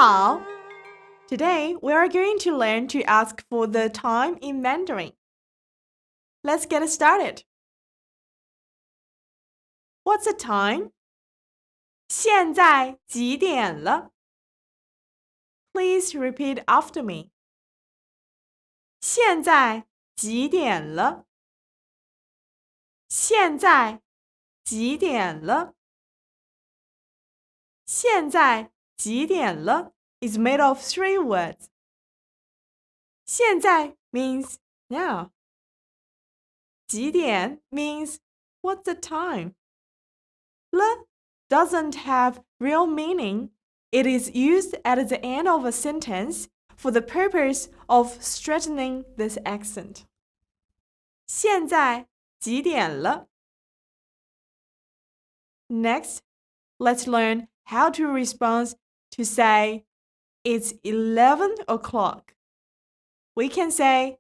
好! Today, we are going to learn to ask for the time in Mandarin. Let's get started. What's the time? 现在几点了? Please repeat after me. 现在几点了? 现在几点了? 现在几点了 is made of 3 words. 现在 means now. 几点 means what's the time. L doesn't have real meaning. It is used at the end of a sentence for the purpose of strengthening this accent. 现在几点了? Next, let's learn how to respond to say, it's 11 o'clock. We can say,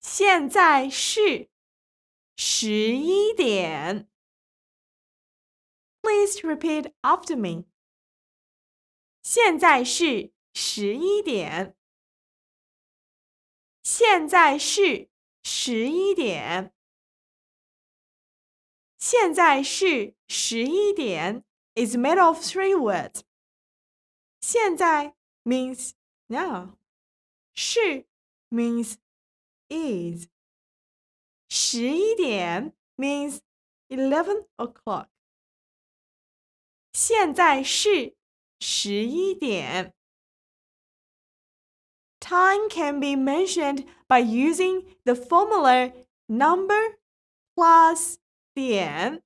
现在是11点. Please repeat after me. 现在是11点. 现在是11点. 现在是11点 is made of 3 words. 现在 means now. 是 means is. 11点 means 11 o'clock. 现在是11点. Time can be mentioned by using the formula number plus 点.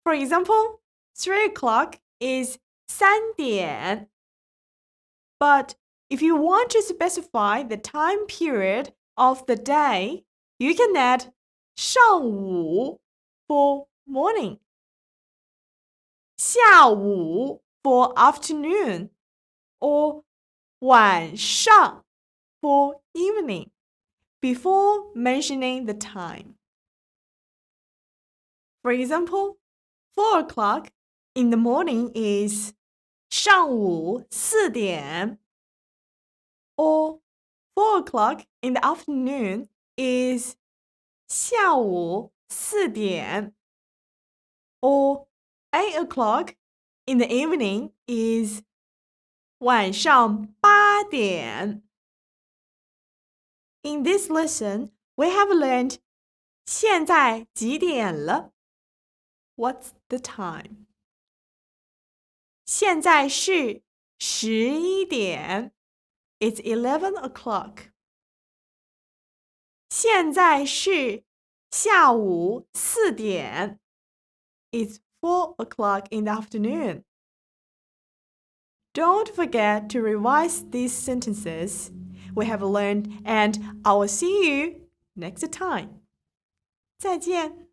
For example, 3 o'clock is 3点. But if you want to specify the time period of the day, you can add 上午 for morning, 下午 for afternoon, or 晚上 for evening, before mentioning the time. For example, 4 o'clock in the morning is 上午4点, or 4 o'clock in the afternoon is 下午4点, or 8 o'clock in the evening is 晚上8点. In this lesson, we have learned 现在几点了? What's the time? 现在是11点. It's 11 o'clock. 现在是下午4点. It's 4 o'clock in the afternoon. Don't forget to revise these sentences we have learned, and I will see you next time. 再见。